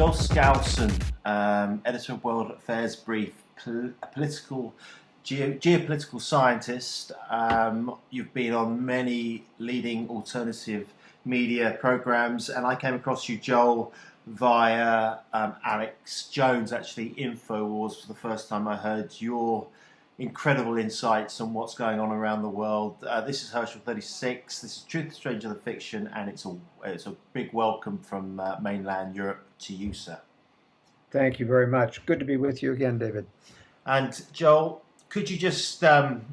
Joel Skousen, editor of World Affairs Brief, geopolitical scientist. You've been on many leading alternative media programs, and I came across you, Joel, via Alex Jones, actually, InfoWars, for the first time I heard your incredible insights on what's going on around the world. This is Herschel 36. This is Truth Stranger Than Fiction, and it's a big welcome from mainland Europe to you, sir. Thank you very much. Good to be with you again, David. And Joel, could you just, in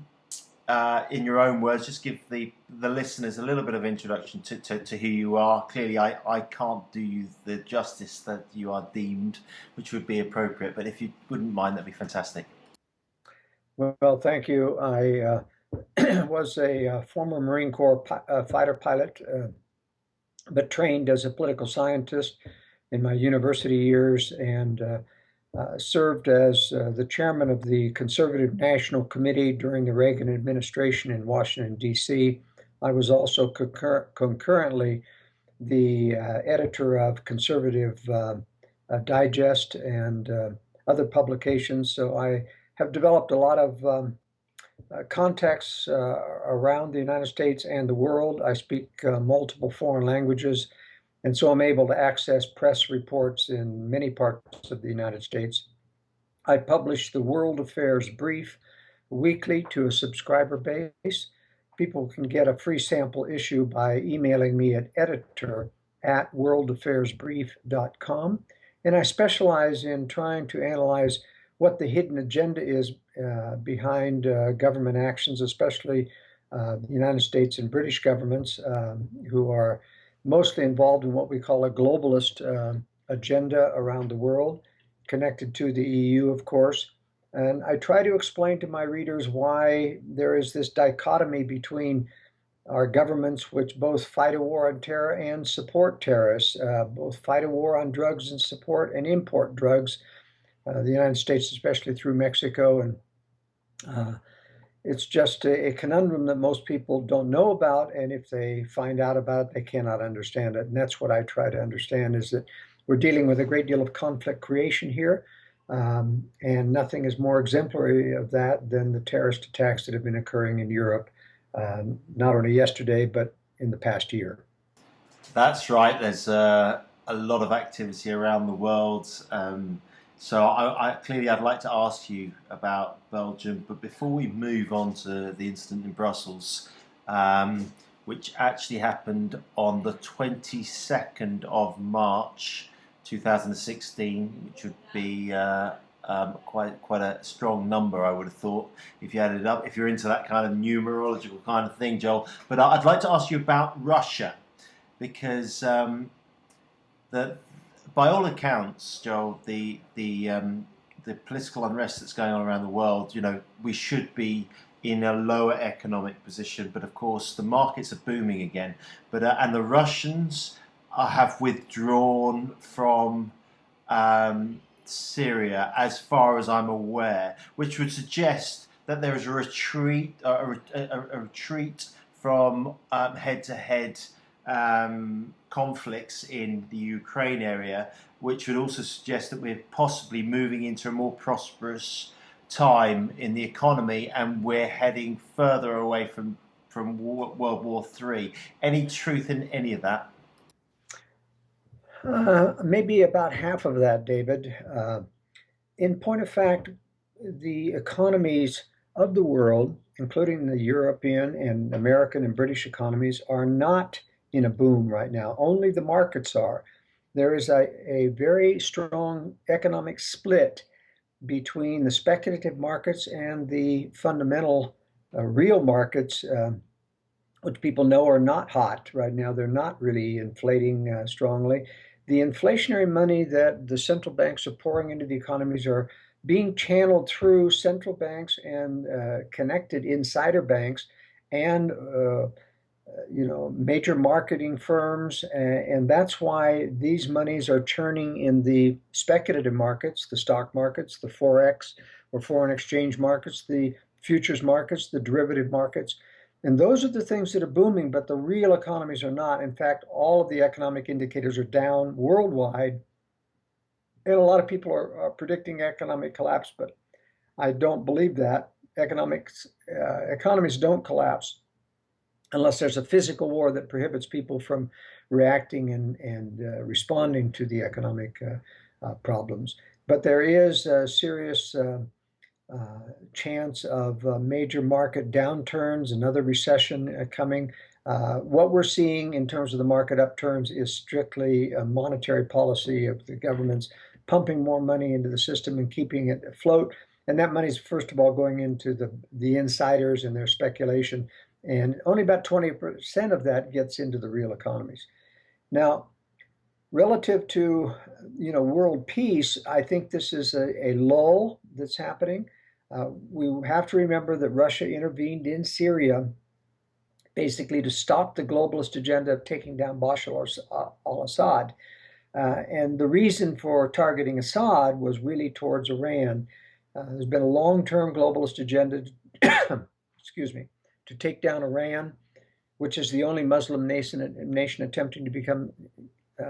your own words, just give the listeners a little bit of introduction to who you are? Clearly, I can't do you the justice that you are deemed, which would be appropriate, but if you wouldn't mind, that'd be fantastic. Well, thank you. I was a former Marine Corps fighter pilot, but trained as a political scientist in my university years, and served as the chairman of the Conservative National Committee during the Reagan administration in Washington, D.C. I was also concurrently the editor of Conservative Digest and other publications, so I have developed a lot of contacts around the United States and the world. I speak multiple foreign languages, and so I'm able to access press reports in many parts of the United States. I publish the World Affairs Brief weekly to a subscriber base. People can get a free sample issue by emailing me at editor@worldaffairsbrief.com. And I specialize in trying to analyze what the hidden agenda is behind government actions, especially the United States and British governments who are mostly involved in what we call a globalist agenda around the world, connected to the EU, of course. And I try to explain to my readers why there is this dichotomy between our governments, which both fight a war on terror and support terrorists, both fight a war on drugs and support and import drugs. The United States, especially through Mexico, and it's just a conundrum that most people don't know about, and if they find out about it, they cannot understand it. And that's what I try to understand, is that we're dealing with a great deal of conflict creation here, and nothing is more exemplary of that than the terrorist attacks that have been occurring in Europe, not only yesterday, but in the past year. That's right. There's a lot of activity around the world. So I'd like to ask you about Belgium, but before we move on to the incident in Brussels, which actually happened on the 22nd of March 2016, which would be quite a strong number, I would have thought, if you added it up, if you're into that kind of numerological kind of thing, Joel. But I'd like to ask you about Russia, because by all accounts, Joel, the political unrest that's going on around the world, we should be in a lower economic position, but of course the markets are booming again. But and the Russians have withdrawn from Syria, as far as I'm aware, which would suggest that there is a retreat from head-to-head conflicts in the Ukraine area, which would also suggest that we're possibly moving into a more prosperous time in the economy, and we're heading further away from World War III. Any truth in any of that? Maybe about half of that, David. In point of fact, the economies of the world, including the European and American and British economies, are not in a boom right now. Only the markets are. There is a very strong economic split between the speculative markets and the fundamental real markets, which people know are not hot right now. They're not really inflating strongly. The inflationary money that the central banks are pouring into the economies are being channeled through central banks and connected insider banks and major marketing firms, and that's why these monies are churning in the speculative markets, the stock markets, the Forex or foreign exchange markets, the futures markets, the derivative markets. And those are the things that are booming, but the real economies are not. In fact, all of the economic indicators are down worldwide And a lot of people are predicting economic collapse, but I don't believe that. Economies don't collapse unless there's a physical war that prohibits people from reacting and responding to the economic problems. But there is a serious chance of major market downturns, another recession coming. What we're seeing in terms of the market upturns is strictly a monetary policy of the governments pumping more money into the system and keeping it afloat. And that money is, first of all, going into the insiders and their speculation. And only about 20% of that gets into the real economies. Now, relative to world peace, I think this is a lull that's happening. We have to remember that Russia intervened in Syria basically to stop the globalist agenda of taking down Bashar al-Assad. And the reason for targeting Assad was really towards Iran. There's been a long-term globalist agenda, excuse me, to take down Iran, which is the only Muslim nation attempting to become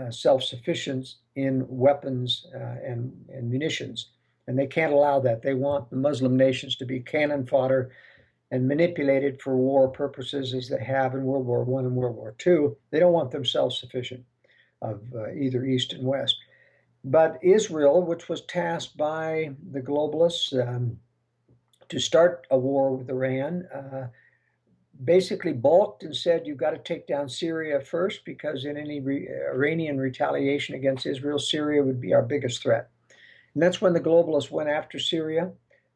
self-sufficient in weapons and munitions. And they can't allow that. They want the Muslim nations to be cannon fodder and manipulated for war purposes as they have in World War I and World War II. They don't want them self-sufficient of either East and West. But Israel, which was tasked by the globalists to start a war with Iran, basically balked and said, you've got to take down Syria first, because in any Iranian retaliation against Israel, Syria would be our biggest threat. And that's when the globalists went after Syria.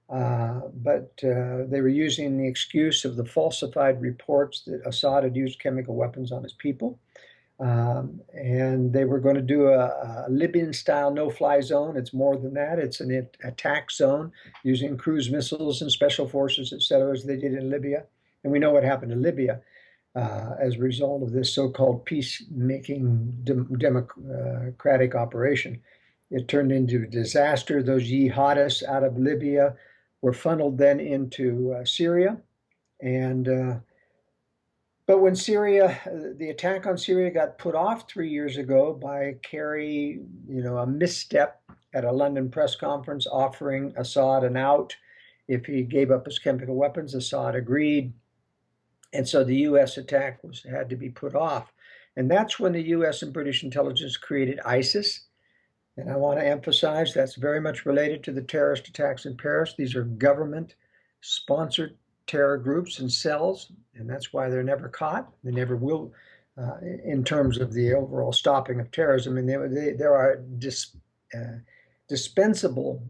But they were using the excuse of the falsified reports that Assad had used chemical weapons on his people. And they were going to do a Libyan-style no-fly zone. It's more than that. It's an attack zone using cruise missiles and special forces, etc., as they did in Libya. And we know what happened to Libya as a result of this so-called peacemaking democratic operation. It turned into a disaster. Those jihadists out of Libya were funneled then into Syria. And but when the attack on Syria got put off 3 years ago by Kerry, a misstep at a London press conference offering Assad an out if he gave up his chemical weapons, Assad agreed. And so the U.S. attack had to be put off. And that's when the U.S. and British intelligence created ISIS. And I want to emphasize that's very much related to the terrorist attacks in Paris. These are government-sponsored terror groups and cells, and that's why they're never caught. They never will, in terms of the overall stopping of terrorism. And there are dispensable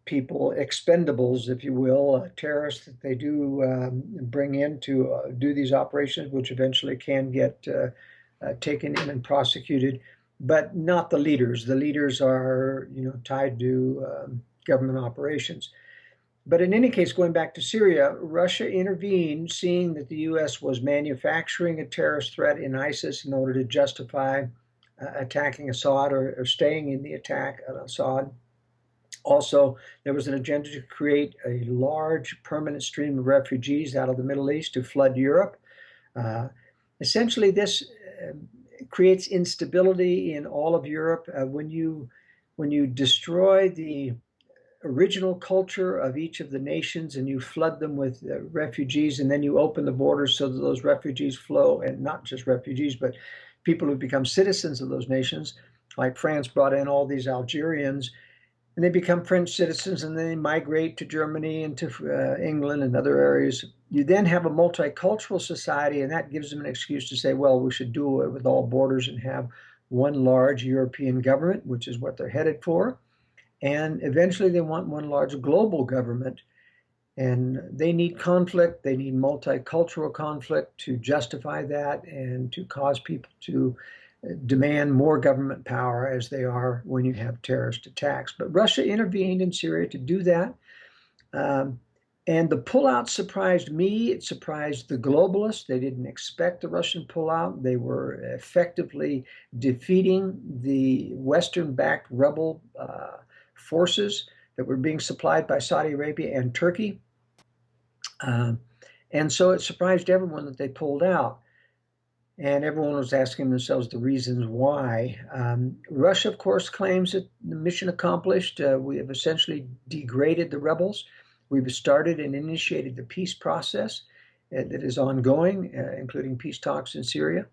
people, expendables, if you will, terrorists that they do bring in to do these operations, which eventually can get taken in and prosecuted, but not the leaders. The leaders are, tied to government operations. But in any case, going back to Syria, Russia intervened, seeing that the U.S. was manufacturing a terrorist threat in ISIS in order to justify attacking Assad or staying in the attack on Assad. Also, there was an agenda to create a large permanent stream of refugees out of the Middle East to flood Europe. Essentially, this creates instability in all of Europe. When you destroy the original culture of each of the nations and you flood them with refugees, and then you open the borders so that those refugees flow, and not just refugees, but people who become citizens of those nations, like France brought in all these Algerians, and they become French citizens, and then they migrate to Germany and to England and other areas. You then have a multicultural society, and that gives them an excuse to say, well, we should do away with all borders and have one large European government, which is what they're headed for. And eventually they want one large global government. And they need conflict. They need multicultural conflict to justify that and to cause people to demand more government power, as they are when you have terrorist attacks. But Russia intervened in Syria to do that. And the pullout surprised me. It surprised the globalists. They didn't expect the Russian pullout. They were effectively defeating the Western-backed rebel forces that were being supplied by Saudi Arabia and Turkey. And so it surprised everyone that they pulled out. and everyone was asking themselves the reasons why. Russia, of course, claims that the mission accomplished. We have essentially degraded the rebels. We've started and initiated the peace process that is ongoing, including peace talks in Syria.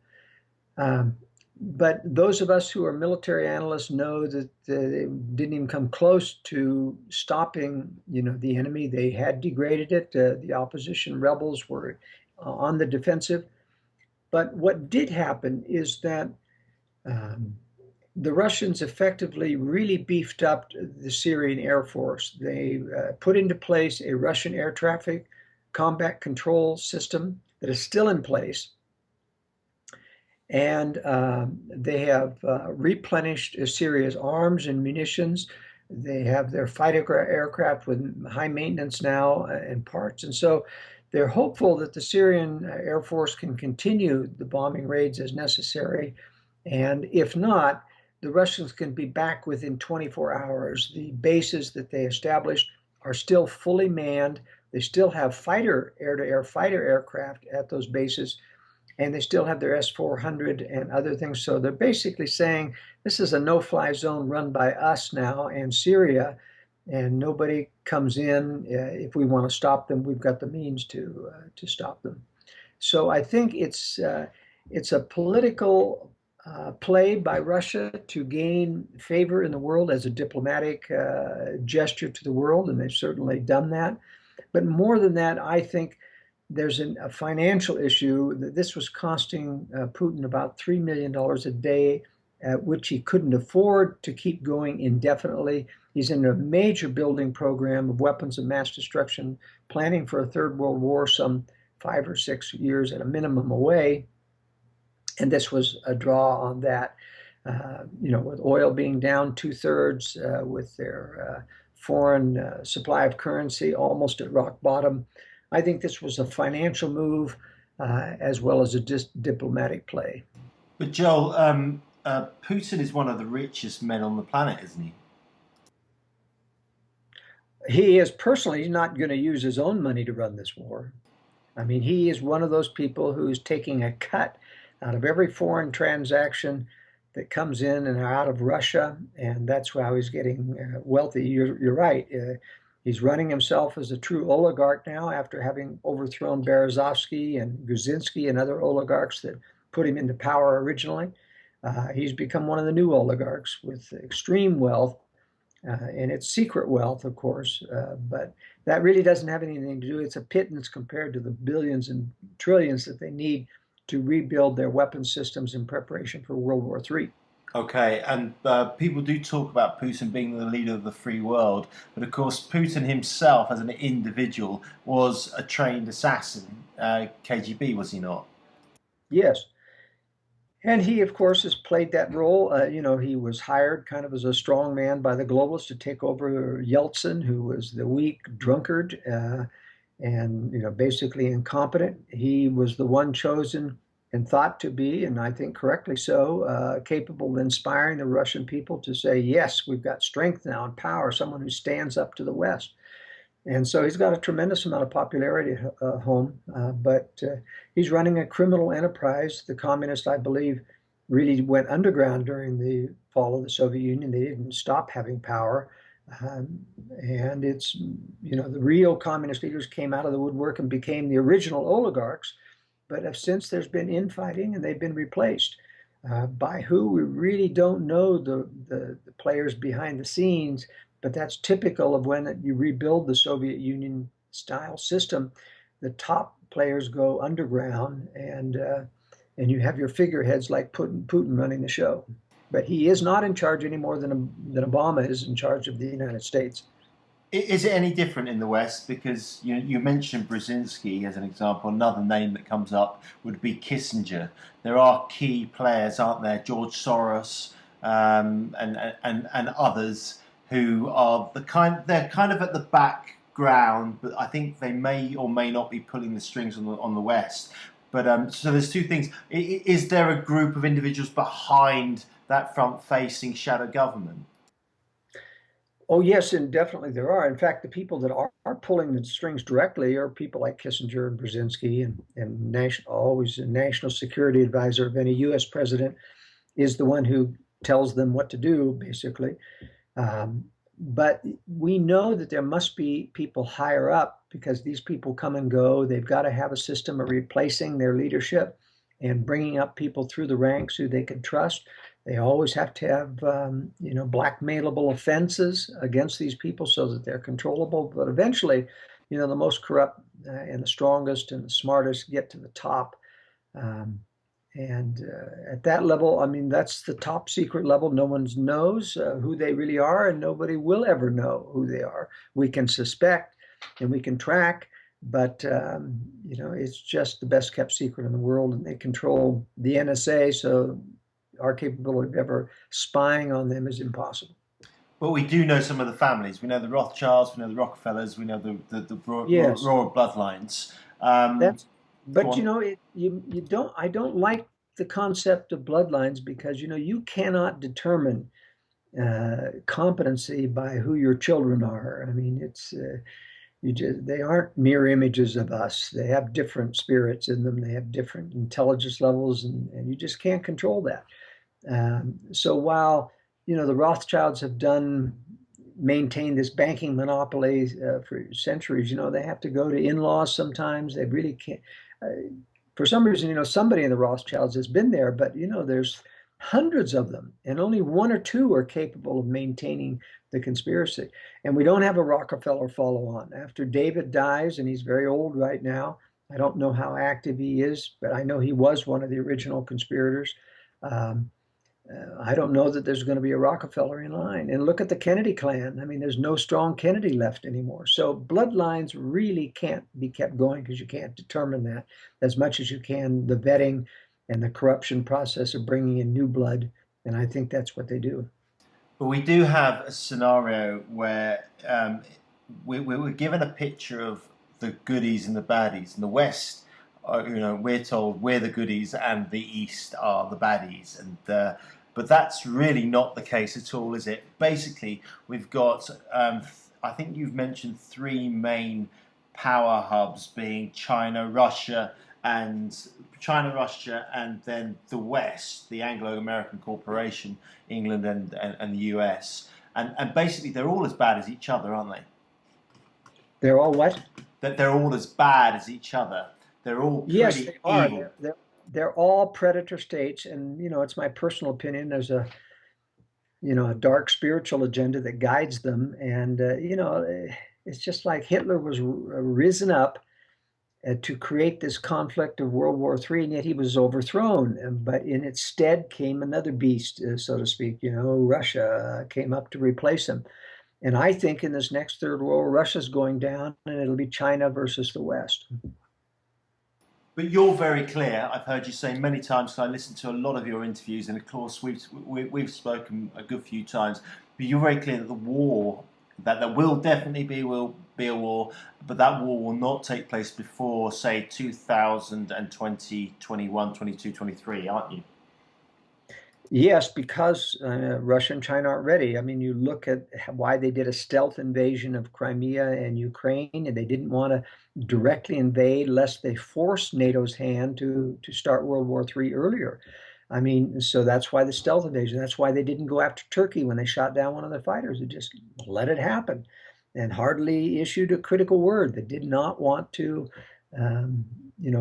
But those of us who are military analysts know that they didn't even come close to stopping, the enemy. They had degraded it. The opposition rebels were on the defensive. But what did happen is that the Russians effectively really beefed up the Syrian Air Force. They put into place a Russian air traffic combat control system that is still in place. And they have replenished Syria's arms and munitions. They have their fighter aircraft with high maintenance now and parts. And so they're hopeful that the Syrian Air Force can continue the bombing raids as necessary. And if not, the Russians can be back within 24 hours. The bases that they established are still fully manned. They still have fighter air-to-air fighter aircraft at those bases, and they still have their S-400 and other things. So they're basically saying this is a no-fly zone run by us now and Syria, and nobody comes in. If we want to stop them, we've got the means to stop them. So I think it's a political play by Russia to gain favor in the world as a diplomatic gesture to the world, and they've certainly done that. But more than that, I think there's a financial issue. This was costing Putin about $3 million a day, which he couldn't afford to keep going indefinitely. He's in a major building program of weapons of mass destruction, planning for a third world war some 5 or 6 years at a minimum away. And this was a draw on that, with oil being down 2/3, with their foreign supply of currency almost at rock bottom. I think this was a financial move as well as a diplomatic play. But Joel, Putin is one of the richest men on the planet, isn't he? He is personally, he's not going to use his own money to run this war. I mean, he is one of those people who's taking a cut out of every foreign transaction that comes in and out of Russia, and that's how he's getting wealthy. You're right. He's running himself as a true oligarch now after having overthrown Berezovsky and Guzinski and other oligarchs that put him into power originally. He's become one of the new oligarchs with extreme wealth, and it's secret wealth, of course, but that really doesn't have anything to do. It's a pittance compared to the billions and trillions that they need to rebuild their weapons systems in preparation for World War III. Okay, and people do talk about Putin being the leader of the free world, but of course Putin himself as an individual was a trained assassin, KGB, was he not? Yes. And he, of course, has played that role. He was hired kind of as a strong man by the globalists to take over Yeltsin, who was the weak drunkard and basically incompetent. He was the one chosen and thought to be, and I think correctly so, capable of inspiring the Russian people to say, yes, we've got strength now and power, someone who stands up to the West. And so he's got a tremendous amount of popularity at home, but he's running a criminal enterprise. The communists, I believe, really went underground during the fall of the Soviet Union. They didn't stop having power. And it's, the real communist leaders came out of the woodwork and became the original oligarchs. But since there's been infighting and they've been replaced. By who, we really don't know the players behind the scenes, but that's typical of when you rebuild the Soviet Union style system. The top players go underground, and you have your figureheads like Putin running the show. But he is not in charge any more than Obama is in charge of the United States. Is it any different in the West? Because you mentioned Brzezinski as an example. Another name that comes up would be Kissinger. There are key players, aren't there? George Soros and others who are they're kind of at the background, but I think they may or may not be pulling the strings on the West. But so there's two things. Is there a group of individuals behind that front-facing shadow government? Oh, yes, and definitely there are. In fact, the people that are pulling the strings directly are people like Kissinger and Brzezinski and always a national security advisor of any U.S. president is the one who tells them what to do, basically. Um, but we know that there must be people higher up because these people come and go. They've got to have a system of replacing their leadership and bringing up people through the ranks who they can trust. They always have to have, blackmailable offenses against these people so that they're controllable. But eventually, the most corrupt and the strongest and the smartest get to the top. Um, and at that level, I mean, that's the top secret level. No one knows who they really are, and nobody will ever know who they are. We can suspect and we can track, but it's just the best kept secret in the world, and they control the NSA, so our capability of ever spying on them is impossible. But we do know some of the families. We know the Rothschilds, we know the Rockefellers, we know the Yes, royal bloodlines. that's. Go But on. you don't. I don't like the concept of bloodlines because you cannot determine competency by who your children are. I mean, it's they aren't mirror images of us. They have different spirits in them. They have different intelligence levels, and you just can't control that. So while the Rothschilds have maintained this banking monopoly for centuries, they have to go to in-laws sometimes. They really can't. For some reason, somebody in the Rothschilds has been there, but there's hundreds of them, and only one or two are capable of maintaining the conspiracy. And we don't have a Rockefeller follow-on. After David dies, and he's very old right now, I don't know how active he is, but I know he was one of the original conspirators. Um, I don't know that there's going to be a Rockefeller in line. And look at the Kennedy clan. I mean, there's no strong Kennedy left anymore. So bloodlines really can't be kept going because you can't determine that as much as you can the vetting and the corruption process of bringing in new blood. And I think that's what they do. But we do have a scenario where we're given a picture of the goodies and the baddies. In the West, we're told we're the goodies and the East are the baddies. But that's really not the case at all, is it? Basically, we've got, I think you've mentioned three main power hubs being China, Russia, and then the West, the Anglo-American corporation, England and the US. And basically, they're all as bad as each other, aren't they? They're all what? That they're all as bad as each other. They're all Yes, pretty they are. evil. They're all predator states. And, it's my personal opinion. There's a dark spiritual agenda that guides them. And, it's just like Hitler was risen up to create this conflict of World War III, and yet he was overthrown. But in its stead came another beast, so to speak. Russia came up to replace him. And I think in this next third war, Russia's going down, and it'll be China versus the West. But you're very clear. I've heard you say many times, because I listened to a lot of your interviews, and of course we've spoken a good few times. But you're very clear that the war, that there will definitely will be a war, but that war will not take place before, say, 2020, 21, 22, 23, aren't you? Yes, because Russia and China aren't ready. I mean, you look at why they did a stealth invasion of Crimea and Ukraine, and they didn't want to directly invade lest they force NATO's hand to start World War III earlier. I mean, so that's why the stealth invasion. That's why they didn't go after Turkey when they shot down one of their fighters. They just let it happen and hardly issued a critical word. They did not want to um,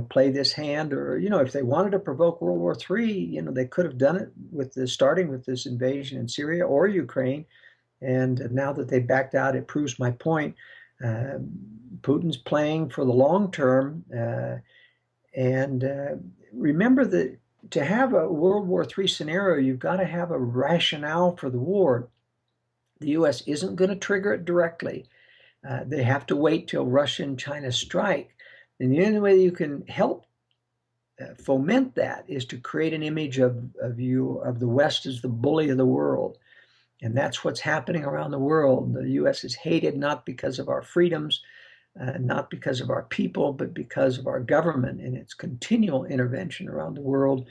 play this hand, or if they wanted to provoke World War III, they could have done it starting with this invasion in Syria or Ukraine. And now that they backed out, it proves my point. Uh, Putin's playing for the long term, and remember that to have a World War III scenario, you've got to have a rationale for the war. The U.S. isn't going to trigger it directly. They have to wait till Russia and China strike. And the only way you can help foment that is to create an image of the West as the bully of the world. And that's what's happening around the world. The U.S. is hated not because of our freedoms, not because of our people, but because of our government and its continual intervention around the world.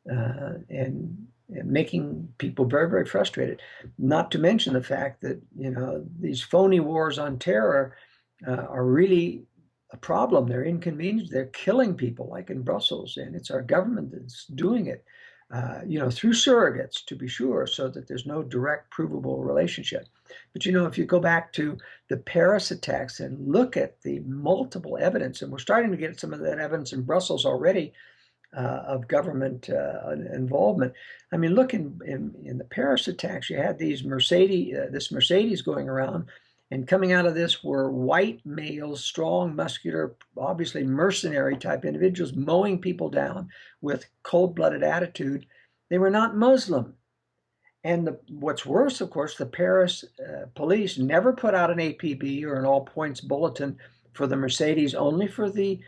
And making people very, very frustrated. Not to mention the fact that, these phony wars on terror are really a problem. They're inconvenient. They're killing people, like in Brussels, and it's our government that's doing it, through surrogates, to be sure, so that there's no direct provable relationship. But, if you go back to the Paris attacks and look at the multiple evidence, and we're starting to get some of that evidence in Brussels already, of government involvement. I mean, look in the Paris attacks, you had this Mercedes going around, and coming out of this were white males, strong, muscular, obviously mercenary type individuals, mowing people down with cold-blooded attitude. They were not Muslim. And what's worse, of course, the Paris police never put out an APB or an all points bulletin for the Mercedes, only for the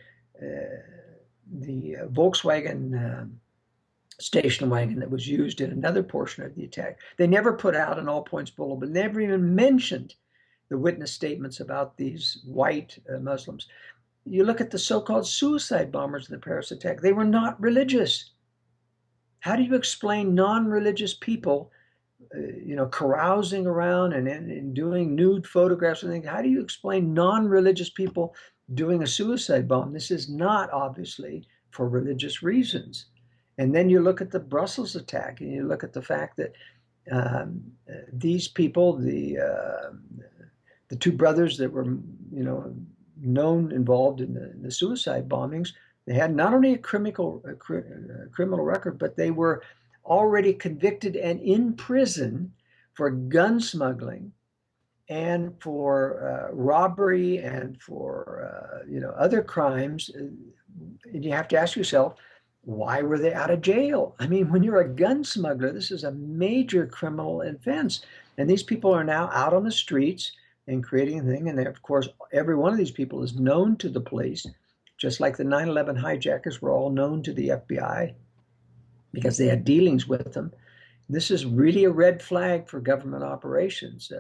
Volkswagen station wagon that was used in another portion of the attack. They never put out an all points bulletin, never even mentioned the witness statements about these white Muslims. You look at the so-called suicide bombers in the Paris attack, they were not religious. How do you explain non-religious people carousing around and doing nude photographs and things? How do you explain non-religious people doing a suicide bomb? This is not obviously for religious reasons. And then you look at the Brussels attack, and you look at the fact that these people, the two brothers that were, known involved in the suicide bombings, they had not only a criminal record, but they were already convicted and in prison for gun smuggling and for robbery and for other crimes. And you have to ask yourself, why were they out of jail? I mean, when you're a gun smuggler, this is a major criminal offense, and these people are now out on the streets and creating a thing. And of course, every one of these people is known to the police, just like the 9/11 hijackers were all known to the FBI because they had dealings with them. This is really a red flag for government operations.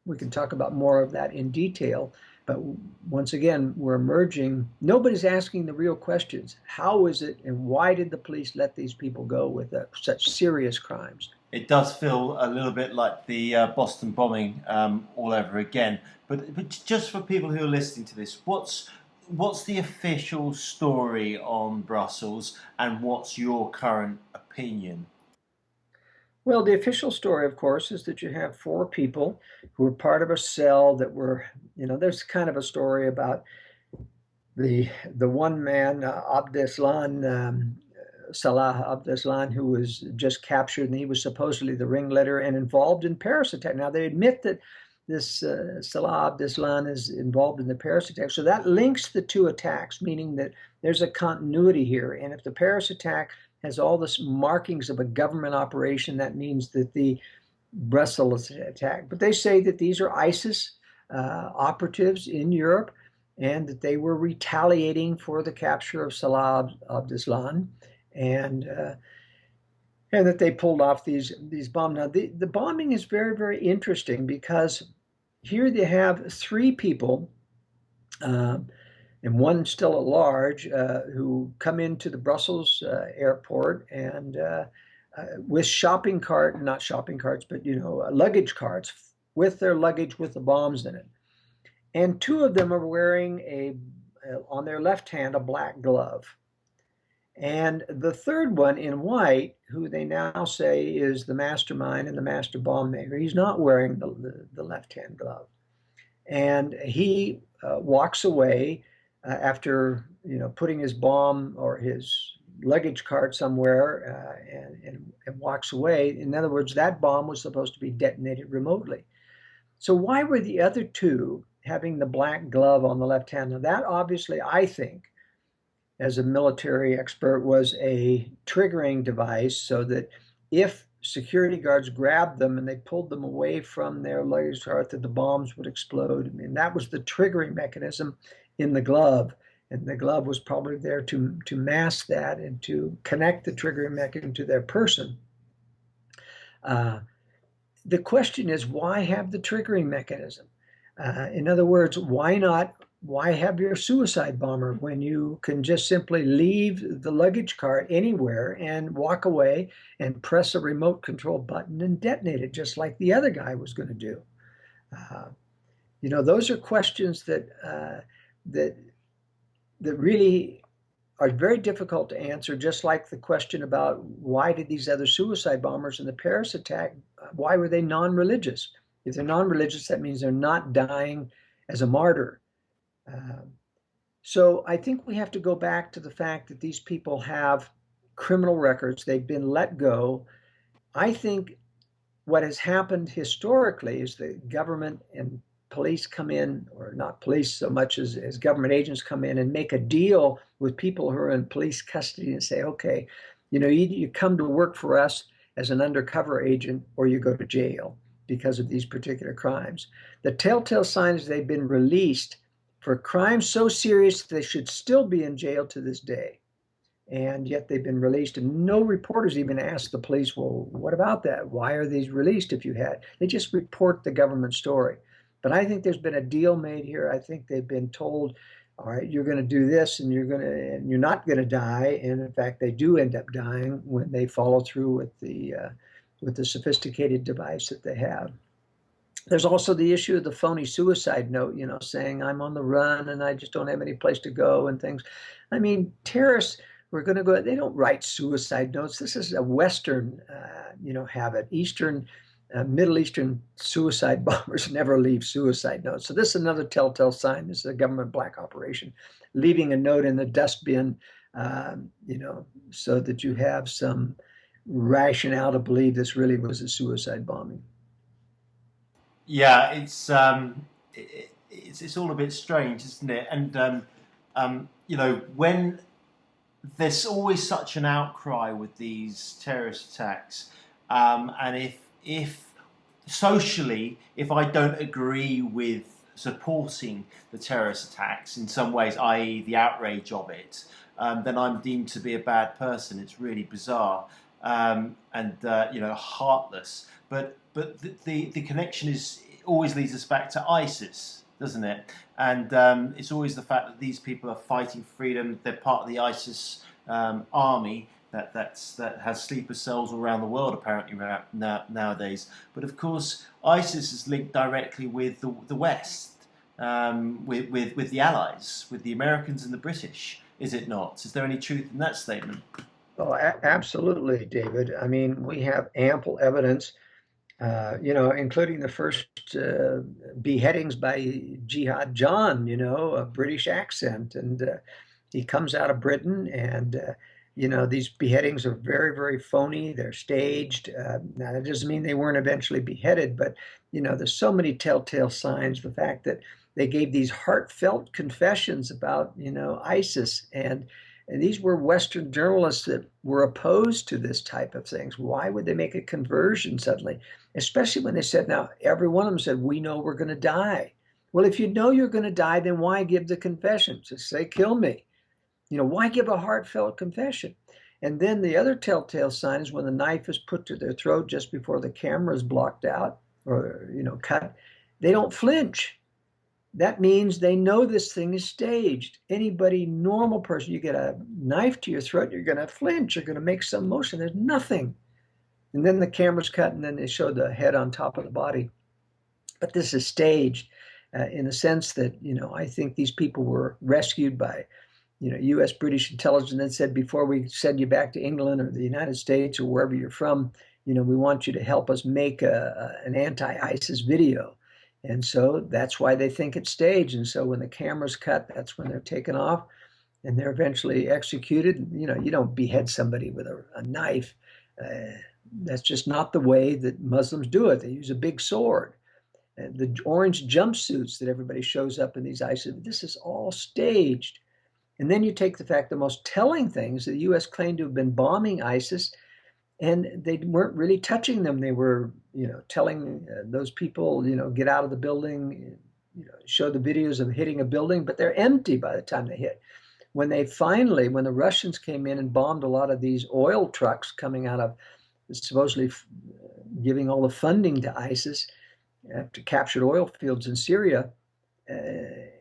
We can talk about more of that in detail, but once again, we're emerging. Nobody's asking the real questions. How is it, and why did the police let these people go with such serious crimes? It does feel a little bit like the Boston bombing all over again. But just for people who are listening to this, what's the official story on Brussels, and what's your current opinion? Well, the official story, of course, is that you have 4 people who were part of a cell that were, there's kind of a story about the one man, Salah Abdeslam, who was just captured, and he was supposedly the ringleader and involved in Paris attack. Now, they admit that this Salah Abdeslam is involved in the Paris attack. So that links the 2 attacks, meaning that there's a continuity here. And if the Paris attack has all the markings of a government operation, that means that the Brussels attack. But they say that these are ISIS operatives in Europe, and that they were retaliating for the capture of Salah Abdeslam, and that they pulled off these bombs. Now, the bombing is very, very interesting, because here they have 3 people, and one still at large, who come into the Brussels airport and with not shopping carts, but luggage carts with their luggage with the bombs in it. And 2 of them are wearing on their left hand a black glove. And the third one in white, who they now say is the mastermind and the master bomb maker, he's not wearing the left-hand glove. And he walks away after putting his bomb or his luggage cart somewhere, and walks away. In other words, that bomb was supposed to be detonated remotely. So why were the other 2 having the black glove on the left hand? Now, that obviously, I think, as a military expert, was a triggering device, so that if security guards grabbed them and they pulled them away from their luggage cart, that the bombs would explode. I mean, that was the triggering mechanism in the glove, and the glove was probably there to mask that and to connect the triggering mechanism to their person. The question is, why have the triggering mechanism? In other words, why not Why have your suicide bomber when you can just simply leave the luggage cart anywhere and walk away and press a remote control button and detonate it just like the other guy was going to do? Uh, those are questions that that really are very difficult to answer, just like the question about why did these other suicide bombers in the Paris attack, why were they non-religious? If they're non-religious, that means they're not dying as a martyr. Um, so I think we have to go back to the fact that these people have criminal records. They've been let go. I think what has happened historically is the government and police come in, or not police so much as government agents come in and make a deal with people who are in police custody and say, okay, you come to work for us as an undercover agent or you go to jail because of these particular crimes. The telltale sign is they've been released for crimes so serious they should still be in jail to this day. And yet they've been released, and no reporters even asked the police, well, what about that? Why are these released if you had? They just report the government story. But I think there's been a deal made here. I think they've been told, all right, you're going to do this and you're not going to die. And in fact, they do end up dying when they follow through with the sophisticated device that they have. There's also the issue of the phony suicide note, saying I'm on the run and I just don't have any place to go and things. I mean, terrorists, we're going to go, they don't write suicide notes. This is a Western, habit. Middle Eastern suicide bombers never leave suicide notes. So this is another telltale sign. This is a government black operation, leaving a note in the dustbin, so that you have some rationale to believe this really was a suicide bombing. Yeah, it's all a bit strange, isn't it? And when there's always such an outcry with these terrorist attacks, and if socially, if I don't agree with supporting the terrorist attacks in some ways, i.e., the outrage of it, then I'm deemed to be a bad person. It's really bizarre, and heartless. But the connection is always leads us back to ISIS, doesn't it? And it's always the fact that these people are fighting freedom. They're part of the ISIS army that has sleeper cells all around the world apparently nowadays. But of course, ISIS is linked directly with the West, with the Allies, with the Americans and the British. Is it not? Is there any truth in that statement? Oh, absolutely, David. I mean, we have ample evidence, including the first beheadings by Jihad John, a British accent. And he comes out of Britain, and, these beheadings are very, very phony. They're staged. Now, that doesn't mean they weren't eventually beheaded, but, there's so many telltale signs. The fact that they gave these heartfelt confessions about, ISIS, and these were Western journalists that were opposed to this type of things. Why would they make a conversion suddenly? Especially when they said, now, every one of them said, we know we're going to die. Well, if you know you're going to die, then why give the confession? Just say, kill me. Why give a heartfelt confession? And then the other telltale sign is when the knife is put to their throat just before the camera is blocked out or, cut, they don't flinch. That means they know this thing is staged. Anybody, normal person, you get a knife to your throat, you're going to flinch, you're going to make some motion. There's nothing. And then the camera's cut, and then they show the head on top of the body. But this is staged in the sense that, I think these people were rescued by, U.S. British intelligence and said, before we send you back to England or the United States or wherever you're from, we want you to help us make an anti-ISIS video. And so that's why they think it's staged. And so when the camera's cut, that's when they're taken off and they're eventually executed. You don't behead somebody with a knife. That's just not the way that Muslims do it. They use a big sword. The orange jumpsuits that everybody shows up in these ISIS, this is all staged. And then you take the fact the most telling things, the U.S. claimed to have been bombing ISIS, and they weren't really touching them. They were, telling those people, get out of the building, show the videos of hitting a building, but they're empty by the time they hit. When the Russians came in and bombed a lot of these oil trucks coming out of supposedly giving all the funding to ISIS after captured oil fields in Syria,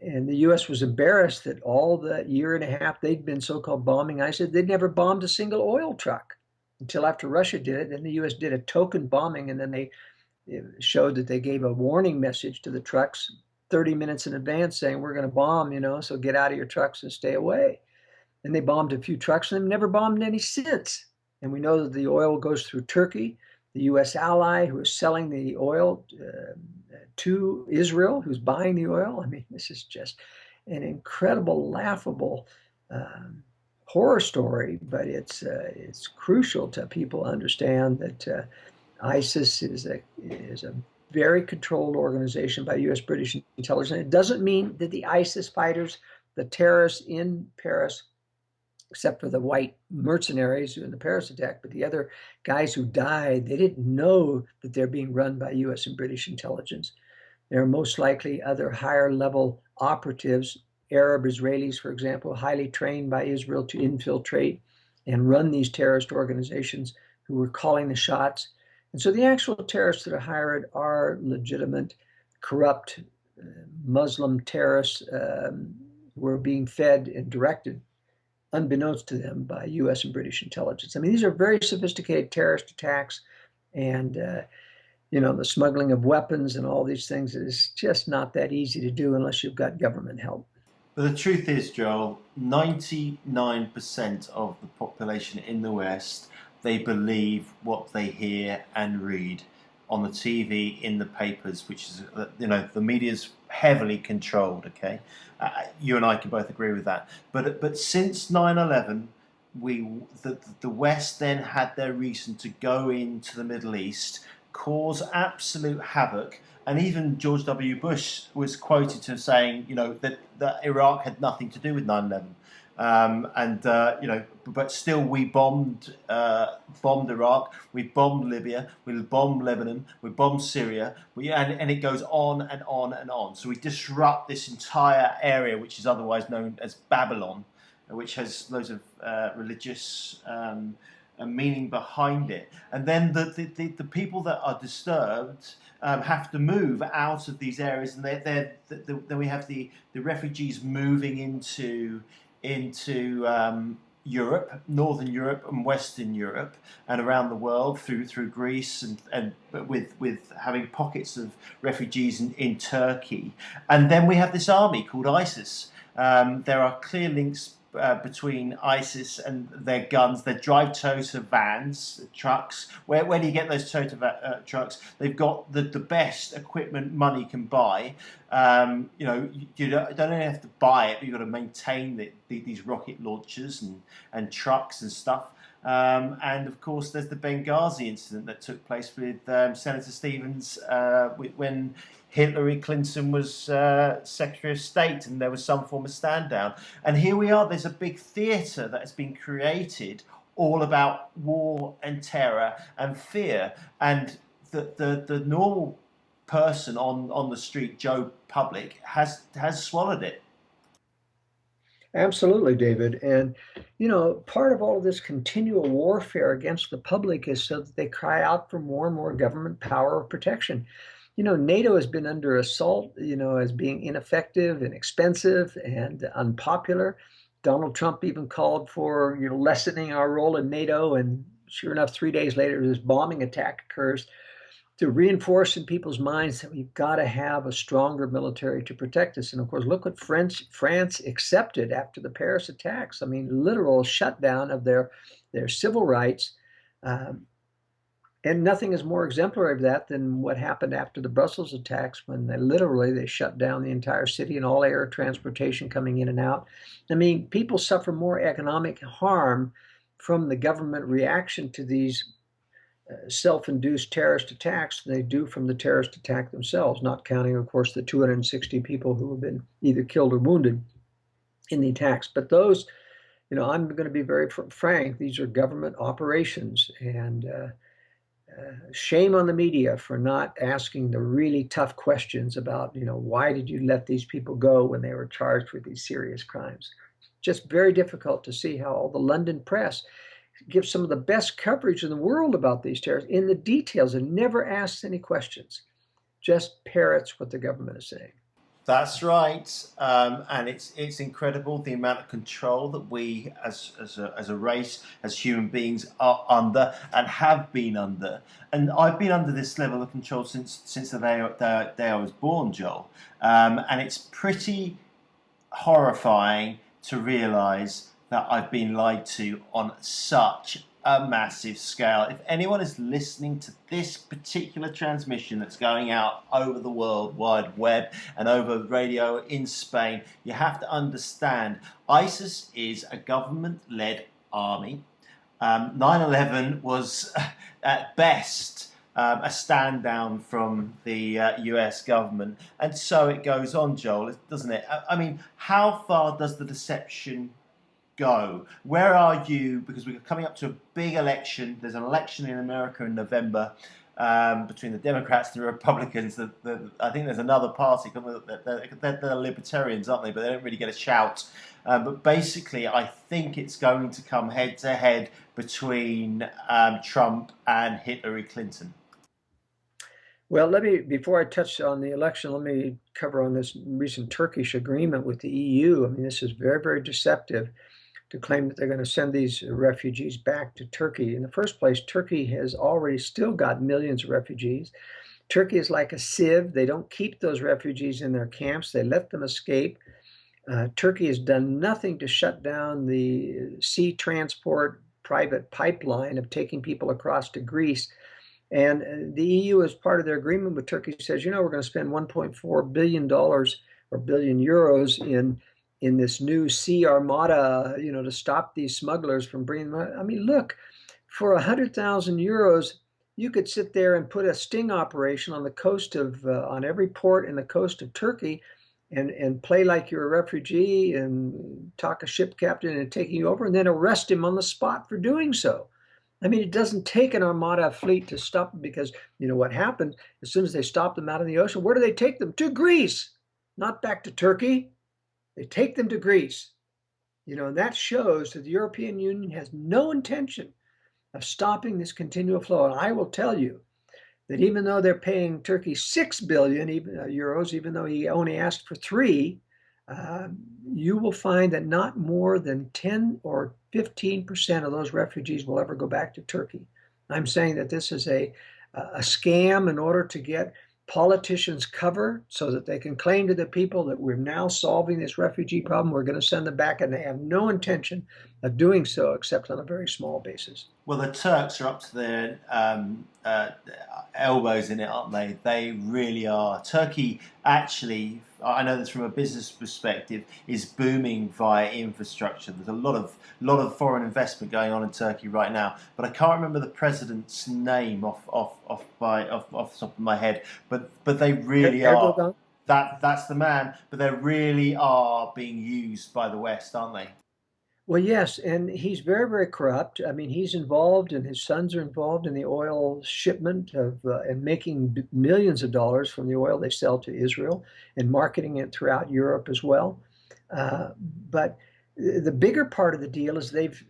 And the U.S. was embarrassed that all the year and a half they'd been so-called bombing ISIS, they'd never bombed a single oil truck until after Russia did it. Then the U.S. did a token bombing, and then they showed that they gave a warning message to the trucks 30 minutes in advance saying, we're going to bomb, so get out of your trucks and stay away. And they bombed a few trucks and they've never bombed any since. And we know that the oil goes through Turkey, the U.S. ally who is selling the oil to Israel, who's buying the oil. I mean, this is just an incredible, laughable horror story, but it's crucial to people understand that ISIS is a very controlled organization by U.S. British intelligence. It doesn't mean that the ISIS fighters, the terrorists in Paris, except for the white mercenaries in the Paris attack, but the other guys who died, they didn't know that they're being run by U.S. and British intelligence. There are most likely other higher level operatives, Arab Israelis, for example, highly trained by Israel to infiltrate and run these terrorist organizations who were calling the shots. And so the actual terrorists that are hired are legitimate, corrupt Muslim terrorists who are being fed and directed unbeknownst to them by U.S. and British intelligence. I mean, these are very sophisticated terrorist attacks, and the smuggling of weapons and all these things is just not that easy to do unless you've got government help. But the truth is, Joel, 99% of the population in the West, they believe what they hear and read on the TV, in the papers, which is, the media's heavily controlled, okay? You and I can both agree with that. But since 9/11, the West then had their reason to go into the Middle East, cause absolute havoc, and even George W. Bush was quoted to saying, that Iraq had nothing to do with 9/11. But still we bombed Iraq, we bombed Libya, we bombed Lebanon, we bombed Syria, and it goes on and on and on. So we disrupt this entire area, which is otherwise known as Babylon, which has loads of religious meaning behind it. And then the people that are disturbed have to move out of these areas, and then we have the refugees moving into Europe, Northern Europe and Western Europe, and around the world through Greece, and with having pockets of refugees in Turkey. And then we have this army called ISIS. There are clear links between ISIS and their guns. They drive Toyota vans, trucks. Where do you get those Toyota trucks? They've got the best equipment money can buy. You don't only have to buy it, but you've got to maintain these rocket launchers and trucks and stuff. And of course, there's the Benghazi incident that took place with Senator Stevens when Hillary Clinton was Secretary of State, and there was some form of stand down. And here we are, there's a big theatre that has been created all about war and terror and fear. And the normal person on the street, Joe Public, has swallowed it. Absolutely, David. And, part of all of this continual warfare against the public is so that they cry out for more and more government power of protection. NATO has been under assault, as being ineffective and expensive and unpopular. Donald Trump even called for, lessening our role in NATO. And sure enough, 3 days later, this bombing attack occurs to reinforce in people's minds that we've got to have a stronger military to protect us. And of course, look what France accepted after the Paris attacks. I mean, literal shutdown of their civil rights. And nothing is more exemplary of that than what happened after the Brussels attacks, when they shut down the entire city and all air transportation coming in and out. I mean, people suffer more economic harm from the government reaction to these self-induced terrorist attacks than they do from the terrorist attack themselves, not counting, of course, the 260 people who have been either killed or wounded in the attacks. But those, I'm going to be very frank, these are government operations, and shame on the media for not asking the really tough questions about, why did you let these people go when they were charged with these serious crimes? Just very difficult to see how all the London press gives some of the best coverage in the world about these terrorists in the details and never asks any questions, just parrots what the government is saying. That's right, and it's incredible the amount of control that we, as a race, as human beings, are under and have been under. And I've been under this level of control since the day I was born, Joel. And it's pretty horrifying to realise that I've been lied to on such a massive scale. If anyone is listening to this particular transmission that's going out over the World Wide Web and over radio in Spain, you have to understand ISIS is a government-led army. 9/11 was at best a stand down from the US government. And so it goes on, Joel, doesn't it? I mean, how far does the deception go? Where are you? Because we're coming up to a big election. There's an election in America in November between the Democrats and the Republicans. I think there's another party. They're libertarians, aren't they? But they don't really get a shout. But basically, I think it's going to come head to head between Trump and Hillary Clinton. Well, before I touch on the election, let me cover on this recent Turkish agreement with the EU. I mean, this is very, very deceptive to claim that they're going to send these refugees back to Turkey. In the first place, Turkey has already still got millions of refugees. Turkey is like a sieve. They don't keep those refugees in their camps. They let them escape. Turkey has done nothing to shut down the sea transport private pipeline of taking people across to Greece. And the EU, as part of their agreement with Turkey, says, we're going to spend $1.4 billion or billion euros in this new sea armada, to stop these smugglers from bringing them. I mean, look, for 100,000 euros, you could sit there and put a sting operation on the coast of, on every port in the coast of Turkey and play like you're a refugee and talk a ship captain into taking you over and then arrest him on the spot for doing so. I mean, it doesn't take an armada fleet to stop them because, what happened as soon as they stop them out in the ocean, where do they take them? To Greece, not back to Turkey. They take them to Greece. And that shows that the European Union has no intention of stopping this continual flow. And I will tell you that even though they're paying Turkey 6 billion euros, even though he only asked for 3, you will find that not more than 10 or 15% of those refugees will ever go back to Turkey. I'm saying that this is a scam in order to get politicians cover so that they can claim to the people that we're now solving this refugee problem. We're going to send them back, and they have no intention of doing so except on a very small basis. Well, the Turks are up to their elbows in it, aren't they? They really are. Turkey, actually, I know this from a business perspective, is booming via infrastructure. There's a lot of foreign investment going on in Turkey right now, but I can't remember the president's name off the top of my head. But they really are. That's the man. But they really are being used by the West, aren't they? Well, yes, and he's very, very corrupt. I mean, he's involved, and his sons are involved in the oil shipment of and making millions of dollars from the oil they sell to Israel and marketing it throughout Europe as well. But the bigger part of the deal is they've,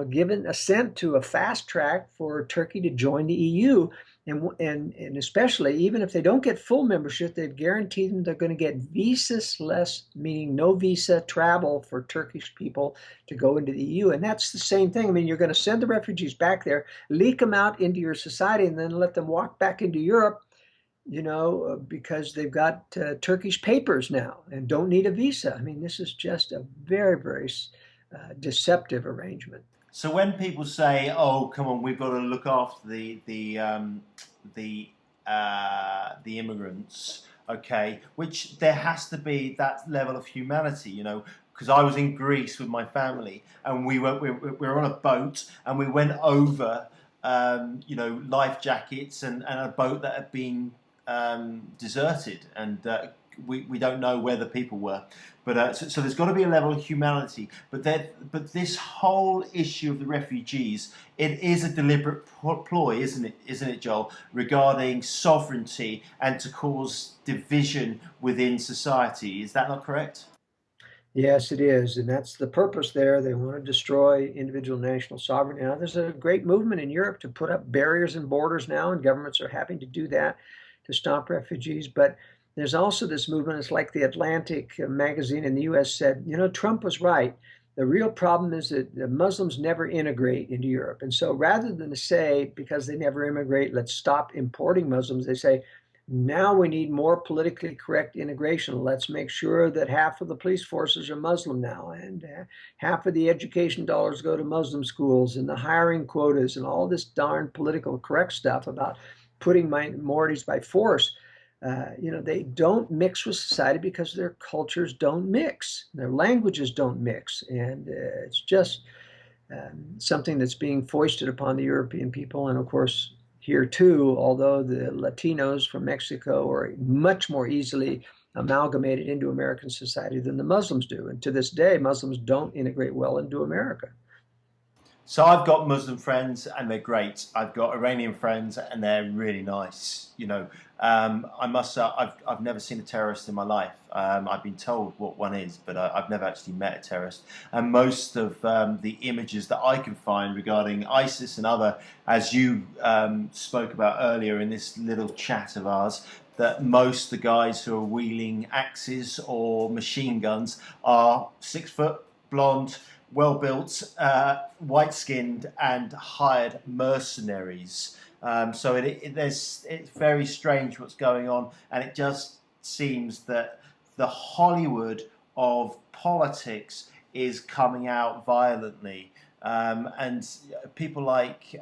given assent to a fast track for Turkey to join the EU. And especially, even if they don't get full membership, they've guaranteed them they're going to get visas-less, meaning no visa travel for Turkish people to go into the EU. And that's the same thing. I mean, you're going to send the refugees back there, leak them out into your society, and then let them walk back into Europe, because they've got Turkish papers now and don't need a visa. I mean, this is just a very, very deceptive arrangement. So when people say, "Oh, come on, we've got to look after the immigrants," okay, which there has to be that level of humanity, because I was in Greece with my family and we were on a boat and we went over, life jackets and a boat that had been deserted and. We don't know where the people were, but so there's got to be a level of humanity. But this whole issue of the refugees, it is a deliberate ploy, isn't it, Joel, regarding sovereignty and to cause division within society. Is that not correct? Yes, it is, and that's the purpose there. They want to destroy individual national sovereignty. Now, there's a great movement in Europe to put up barriers and borders now, and governments are having to do that to stop refugees. But there's also this movement. It's like the Atlantic magazine in the US said, Trump was right. The real problem is that the Muslims never integrate into Europe. And so rather than to say, because they never immigrate, let's stop importing Muslims, they say, now we need more politically correct integration. Let's make sure that half of the police forces are Muslim now, and half of the education dollars go to Muslim schools, and the hiring quotas, and all this darn political correct stuff about putting minorities by force. They don't mix with society because their cultures don't mix, their languages don't mix, and it's just something that's being foisted upon the European people. And of course, here too, although the Latinos from Mexico are much more easily amalgamated into American society than the Muslims do. And to this day, Muslims don't integrate well into America. So I've got Muslim friends and they're great. I've got Iranian friends and they're really nice. I must say I've never seen a terrorist in my life. I've been told what one is, but I've never actually met a terrorist. And most of the images that I can find regarding ISIS and other, as you spoke about earlier in this little chat of ours, that most of the guys who are wielding axes or machine guns are 6 foot, blonde, well-built, white-skinned, and hired mercenaries. So it's very strange what's going on, and it just seems that the Hollywood of politics is coming out violently, and people like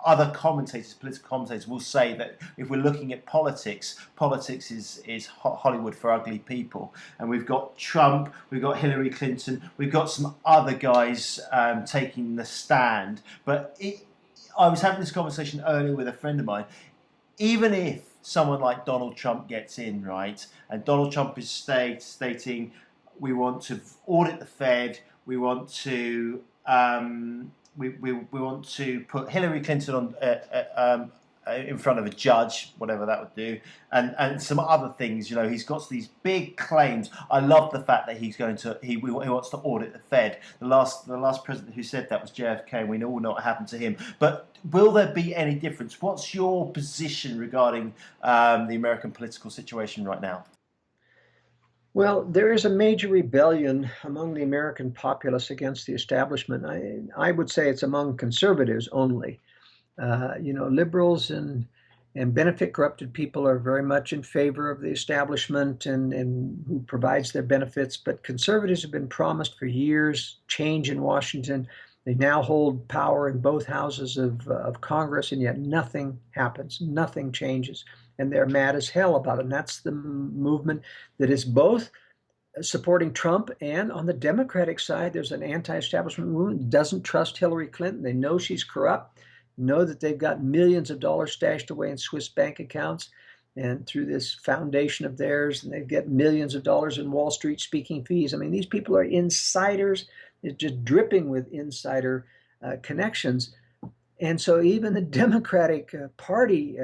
other commentators, political commentators, will say that if we're looking at politics, politics is Hollywood for ugly people. And we've got Trump, we've got Hillary Clinton, we've got some other guys taking the stand. But I was having this conversation earlier with a friend of mine. Even if someone like Donald Trump gets in, right, and Donald Trump is stating we want to audit the Fed, we want to we want to put Hillary Clinton on in front of a judge, whatever that would do, and some other things. He's got these big claims. I love the fact that he wants to audit the Fed. The last president who said that was JFK, and we all know what happened to him. But will there be any difference? What's your position regarding the American political situation right now? Well, there is a major rebellion among the American populace against the establishment. I would say it's among conservatives only. Liberals and benefit corrupted people are very much in favor of the establishment and who provides their benefits. But conservatives have been promised for years change in Washington. They now hold power in both houses of Congress, and yet nothing happens. Nothing changes. And they're mad as hell about it. And that's the movement that is both supporting Trump, and on the Democratic side, there's an anti-establishment movement that doesn't trust Hillary Clinton. They know she's corrupt, know that they've got millions of dollars stashed away in Swiss bank accounts and through this foundation of theirs, and they get millions of dollars in Wall Street speaking fees. I mean, these people are insiders. It's just dripping with insider connections. And so even the Democratic Party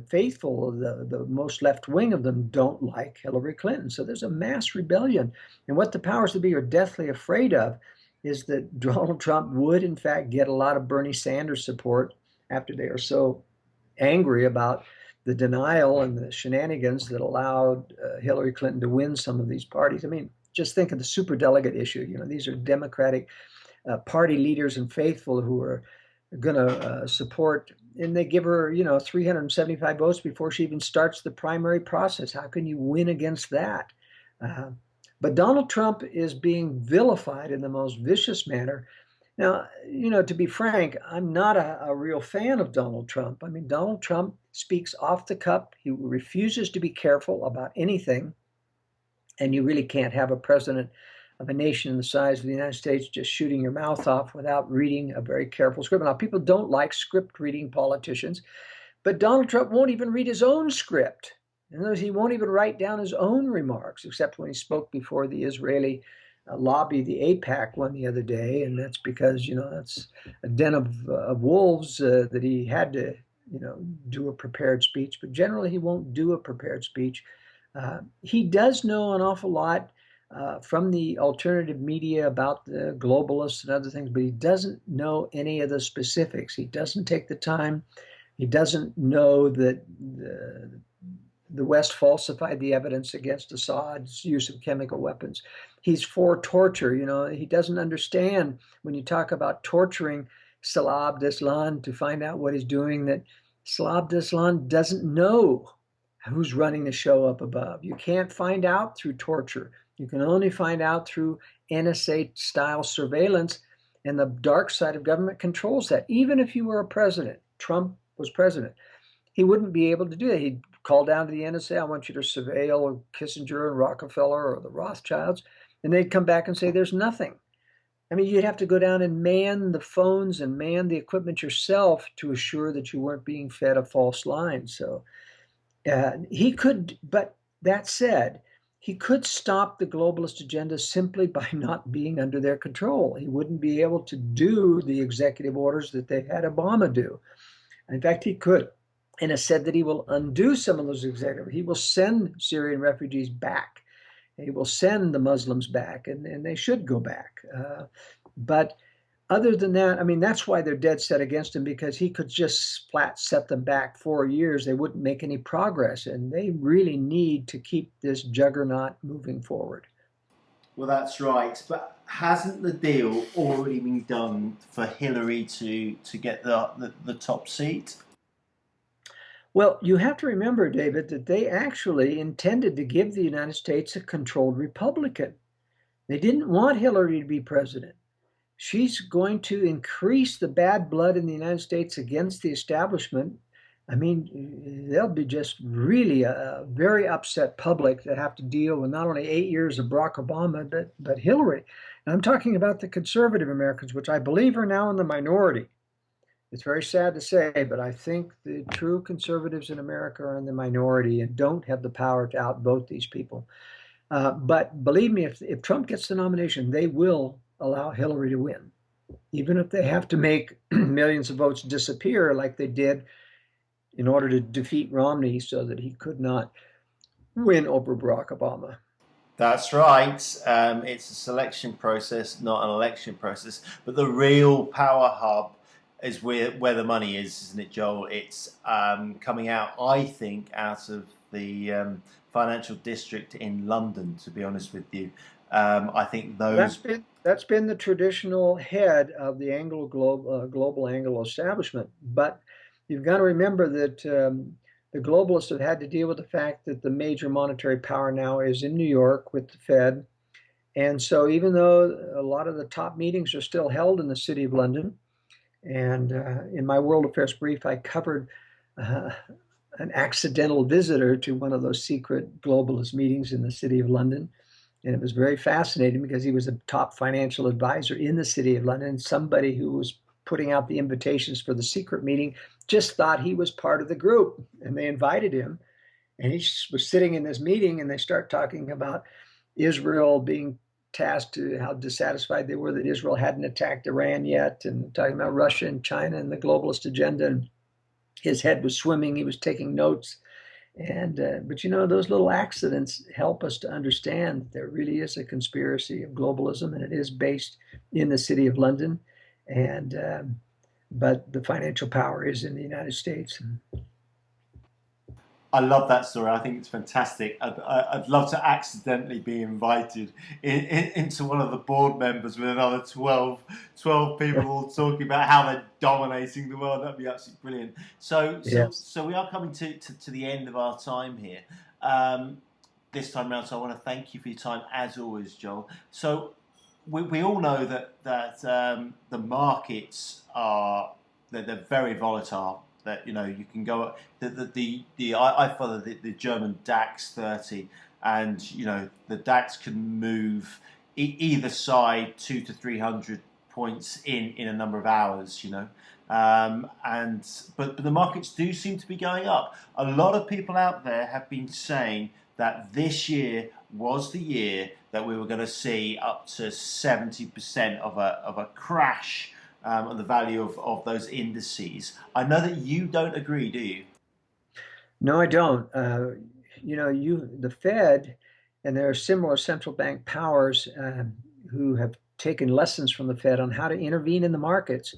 faithful, the most left wing of them, don't like Hillary Clinton. So there's a mass rebellion. And what the powers that be are deathly afraid of is that Donald Trump would, in fact, get a lot of Bernie Sanders support after they are so angry about the denial and the shenanigans that allowed Hillary Clinton to win some of these parties. I mean, just think of the superdelegate issue. These are Democratic party leaders and faithful who are going to support, and they give her 375 votes before she even starts the primary process. How can you win against that? But Donald Trump is being vilified in the most vicious manner. Now, to be frank, I'm not a real fan of Donald Trump. I mean, Donald Trump speaks off the cuff. He refuses to be careful about anything, and you really can't have a president of a nation the size of the United States just shooting your mouth off without reading a very careful script. Now, people don't like script reading politicians, but Donald Trump won't even read his own script. In other words, he won't even write down his own remarks, except when he spoke before the Israeli lobby, the AIPAC one the other day, and that's because, that's a den of wolves that he had to, do a prepared speech. But generally, he won't do a prepared speech. He does know an awful lot from the alternative media about the globalists and other things, but he doesn't know any of the specifics. He doesn't take the time He doesn't know that the West falsified the evidence against Assad's use of chemical weapons. He's for torture. He doesn't understand when you talk about torturing Salah Abdeslam to find out what he's doing, that Salah Abdeslam doesn't know who's running the show up above. You can't find out through torture. You can only find out through NSA-style surveillance, and the dark side of government controls that. Even if you were a president, Trump was president, he wouldn't be able to do that. He'd call down to the NSA, I want you to surveil Kissinger and Rockefeller or the Rothschilds, and they'd come back and say there's nothing. I mean, you'd have to go down and man the phones and man the equipment yourself to assure that you weren't being fed a false line. So he could, but that said, he could stop the globalist agenda simply by not being under their control. He wouldn't be able to do the executive orders that they had Obama do. In fact, he could, and has said that he will undo some of those executive. He will send Syrian refugees back. He will send the Muslims back, and they should go back. But other than that, I mean, that's why they're dead set against him, because he could just flat set them back 4 years. They wouldn't make any progress, and they really need to keep this juggernaut moving forward. Well, that's right. But hasn't the deal already been done for Hillary to get the top seat? Well, you have to remember, David, that they actually intended to give the United States a controlled Republican. They didn't want Hillary to be president. She's going to increase the bad blood in the United States against the establishment. I mean, they'll be just really a very upset public that have to deal with not only 8 years of Barack Obama, but Hillary. And I'm talking about the conservative Americans, which I believe are now in the minority. It's very sad to say, but I think the true conservatives in America are in the minority and don't have the power to outvote these people. But believe me, if Trump gets the nomination, they will allow Hillary to win, even if they have to make millions of votes disappear like they did in order to defeat Romney so that he could not win over Barack Obama. That's right. It's a selection process, not an election process. But the real power hub is where the money is, isn't it, Joel? It's coming out, I think, out of the financial district in London, to be honest with you. I think those... That's been the traditional head of the global Anglo establishment. But you've got to remember that the globalists have had to deal with the fact that the major monetary power now is in New York with the Fed. And so even though a lot of the top meetings are still held in the City of London, and in my World Affairs brief, I covered an accidental visitor to one of those secret globalist meetings in the City of London. And it was very fascinating because he was a top financial advisor in the City of London. Somebody who was putting out the invitations for the secret meeting just thought he was part of the group. And they invited him. And he was sitting in this meeting, and they start talking about Israel being tasked to how dissatisfied they were that Israel hadn't attacked Iran yet, and talking about Russia and China and the globalist agenda. And his head was swimming. He was taking notes. But those little accidents help us to understand that there really is a conspiracy of globalism, and it is based in the City of London. But the financial power is in the United States. I love that story. I think it's fantastic. I'd love to accidentally be invited into one of the board members with another 12 people all talking about how they're dominating the world. That'd be absolutely brilliant. So we are coming to the end of our time here. This time around, so I want to thank you for your time as always, Joel. So we all know that the markets they're very volatile. That you can go I follow the German DAX 30, and the DAX can move either side 200 to 300 points in a number of hours. But the markets do seem to be going up. A lot of people out there have been saying that this year was the year that we were going to see up to 70% of a crash. On the value of those indices. I know that you don't agree, do you? No, I don't. The Fed, and there are similar central bank powers who have taken lessons from the Fed on how to intervene in the markets.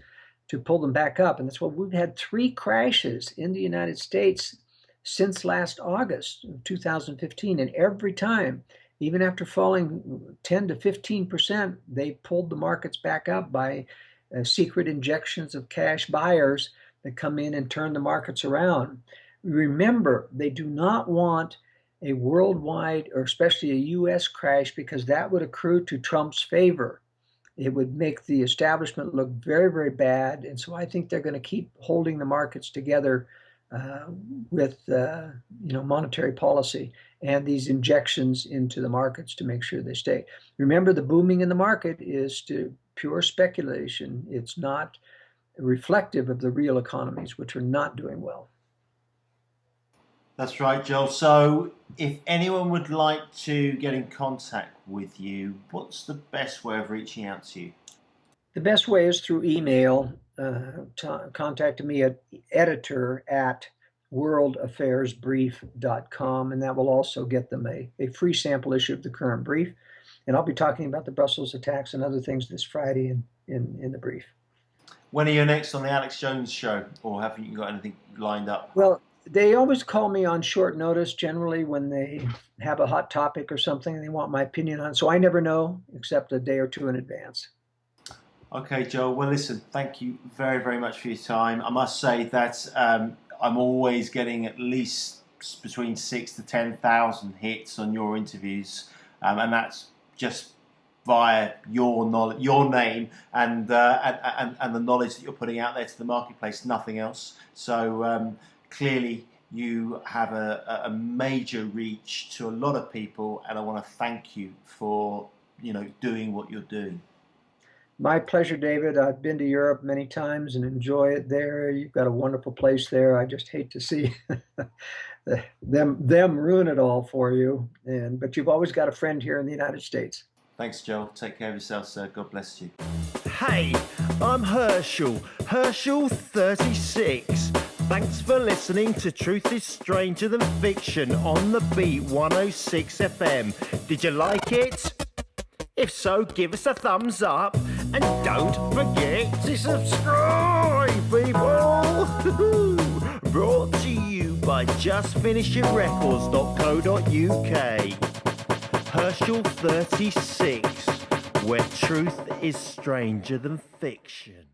to pull them back up. And that's why we've had 3 crashes in the United States since last August of 2015. And every time, even after falling 10 to 15%, they pulled the markets back up by secret injections of cash buyers that come in and turn the markets around. Remember, they do not want a worldwide or especially a US crash, because that would accrue to Trump's favor. It would make the establishment look very, very bad. And so I think they're going to keep holding the markets together with monetary policy and these injections into the markets to make sure they stay. Remember, the booming in the market is to pure speculation. It's not reflective of the real economies, which are not doing well. That's right, Joel. So if anyone would like to get in contact with you, what's the best way of reaching out to you? The best way is through email. Contact me at editor@worldaffairsbrief.com, and that will also get them a free sample issue of the current brief. And I'll be talking about the Brussels attacks and other things this Friday in the brief. When are you next on the Alex Jones show, or haven't you got anything lined up? Well, they always call me on short notice, generally when they have a hot topic or something and they want my opinion on it. So I never know except a day or two in advance. Okay, Joel. Well, listen, thank you very, very much for your time. I must say that I'm always getting at least between 6,000 to 10,000 hits on your interviews, and that's just via your knowledge, your name, and the knowledge that you're putting out there to the marketplace. Nothing else. So clearly, you have a major reach to a lot of people, and I want to thank you for doing what you're doing. My pleasure, David. I've been to Europe many times and enjoy it there. You've got a wonderful place there. I just hate to see them ruin it all for you. But you've always got a friend here in the United States. Thanks, Joel. Take care of yourself, sir. God bless you. Hey, I'm Herschel 36. Thanks for listening to Truth is Stranger Than Fiction on the Beat 106 FM. Did you like it? If so, give us a thumbs up and don't forget to subscribe, people! Brought to you by justfinishitrecords.co.uk. Herschel 36, where truth is stranger than fiction.